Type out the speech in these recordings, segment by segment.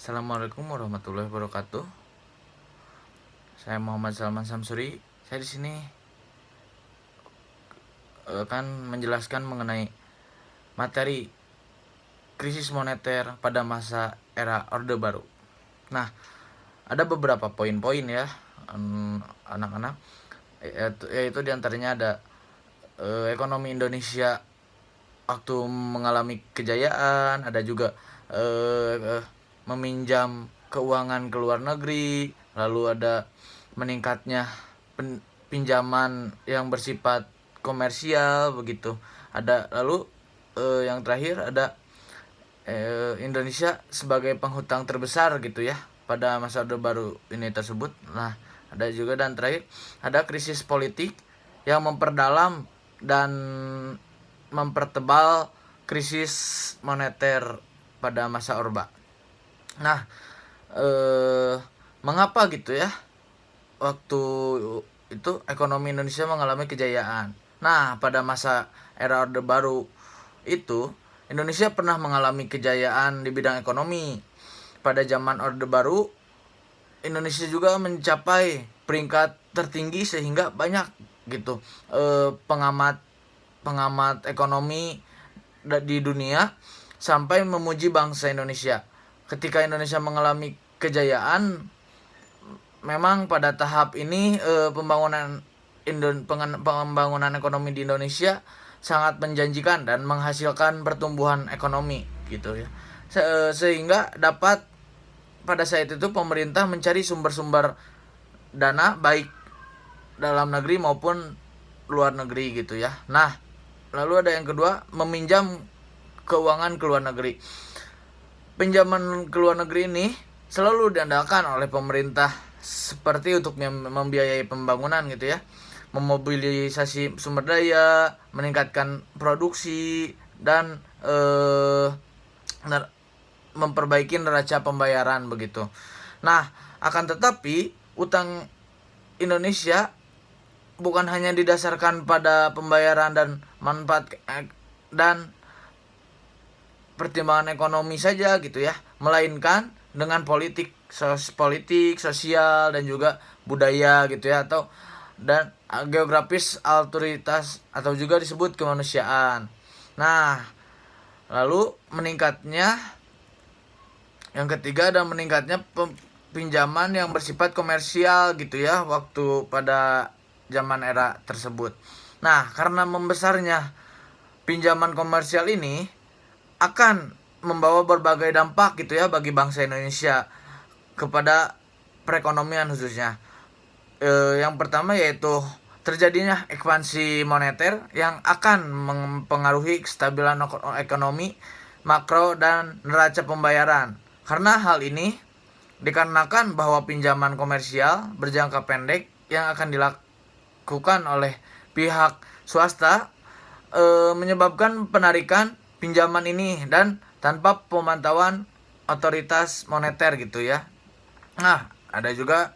Assalamualaikum warahmatullahi wabarakatuh. Saya Muhammad Salman Samsuri. Saya di sini akan menjelaskan mengenai materi krisis moneter pada masa era Orde Baru. Nah, ada beberapa poin-poin ya, anak-anak. Yaitu diantaranya ada ekonomi Indonesia waktu mengalami kejayaan, ada juga meminjam keuangan ke luar negeri, lalu ada meningkatnya pinjaman yang bersifat komersial begitu. Ada lalu yang terakhir ada Indonesia sebagai penghutang terbesar gitu ya pada masa Orde Baru ini tersebut. Nah, ada juga dan terakhir ada krisis politik yang memperdalam dan mempertebal krisis moneter pada masa Orba. Nah, mengapa gitu ya waktu itu ekonomi Indonesia mengalami kejayaan? Nah, pada masa era Orde Baru itu Indonesia pernah mengalami kejayaan di bidang ekonomi. Pada zaman Orde Baru, Indonesia juga mencapai peringkat tertinggi sehingga banyak gitu pengamat ekonomi di dunia sampai memuji bangsa Indonesia. Ketika Indonesia mengalami kejayaan, memang pada tahap ini pembangunan ekonomi di Indonesia sangat menjanjikan dan menghasilkan pertumbuhan ekonomi gitu ya. Sehingga dapat pada saat itu pemerintah mencari sumber-sumber dana baik dalam negeri maupun luar negeri gitu ya. Nah, lalu ada yang kedua, meminjam keuangan ke luar negeri. Pinjaman ke luar negeri ini selalu diandalkan oleh pemerintah seperti untuk membiayai pembangunan gitu ya, memobilisasi sumber daya, meningkatkan produksi dan memperbaiki neraca pembayaran begitu. Nah, akan tetapi utang Indonesia bukan hanya didasarkan pada pembayaran dan manfaat dan pertimbangan ekonomi saja gitu ya, melainkan dengan politik sosial dan juga budaya gitu ya, atau dan geografis otoritas atau juga disebut kemanusiaan. Nah, lalu meningkatnya yang ketiga ada meningkatnya pinjaman yang bersifat komersial gitu ya waktu pada zaman era tersebut. Nah, karena membesarnya pinjaman komersial ini akan membawa berbagai dampak gitu ya bagi bangsa Indonesia kepada perekonomian khususnya. Yang pertama yaitu terjadinya ekspansi moneter yang akan mempengaruhi kestabilan ekonomi makro dan neraca pembayaran. Karena hal ini dikarenakan bahwa pinjaman komersial berjangka pendek yang akan dilakukan oleh pihak swasta menyebabkan penarikan pinjaman ini dan tanpa pemantauan otoritas moneter gitu ya. Nah, ada juga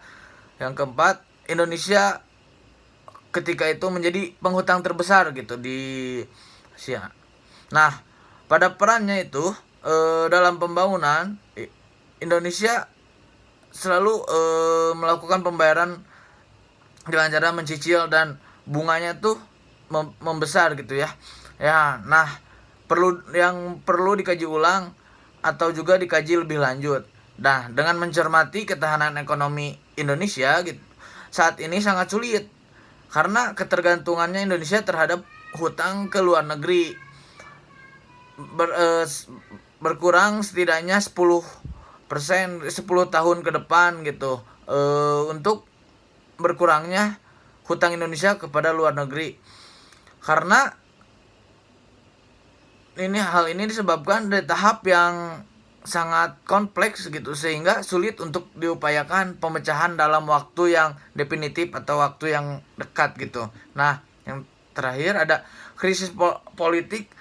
yang keempat, Indonesia ketika itu menjadi penghutang terbesar gitu di Asia. Nah, pada perannya itu dalam pembangunan Indonesia selalu melakukan pembayaran dengan cara mencicil dan bunganya tuh membesar gitu ya. Ya, nah perlu dikaji ulang atau juga dikaji lebih lanjut. Nah, dengan mencermati ketahanan ekonomi Indonesia gitu, saat ini sangat sulit karena ketergantungannya Indonesia terhadap hutang ke luar negeri berkurang setidaknya 10% 10 tahun ke depan gitu untuk berkurangnya hutang Indonesia kepada luar negeri. Karena hal ini disebabkan dari tahap yang sangat kompleks gitu sehingga sulit untuk diupayakan pemecahan dalam waktu yang definitif atau waktu yang dekat gitu. Nah, yang terakhir ada krisis politik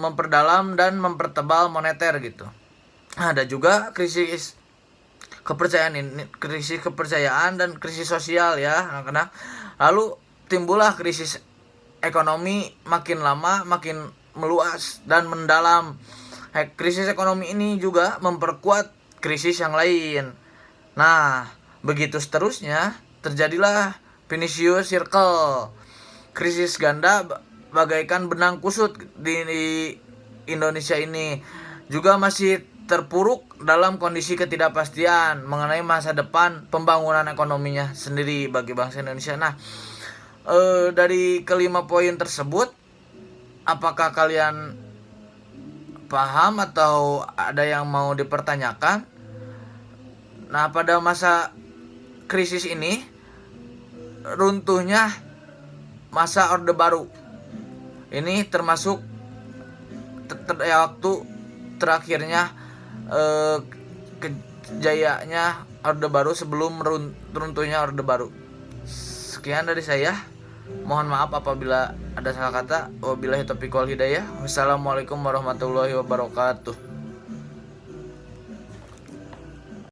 memperdalam dan mempertebal moneter gitu. Nah, ada juga krisis kepercayaan dan krisis sosial ya. Karena lalu timbullah krisis ekonomi makin lama makin meluas dan mendalam Krisis ekonomi ini juga memperkuat krisis yang lain. Nah, begitu seterusnya terjadilah Vicious Circle. Krisis ganda bagaikan benang kusut di Indonesia ini juga masih terpuruk dalam kondisi ketidakpastian mengenai masa depan pembangunan ekonominya sendiri bagi bangsa Indonesia. Nah, dari kelima poin tersebut, apakah kalian paham atau ada yang mau dipertanyakan? Nah, pada masa krisis ini runtuhnya masa Orde Baru. Ini termasuk waktu terakhirnya kejayaannya Orde Baru sebelum runtuhnya Orde Baru. Sekian dari saya. Mohon maaf apabila ada salah kata. Wabillahi taufiq wal hidayah. Wassalamualaikum warahmatullahi wabarakatuh.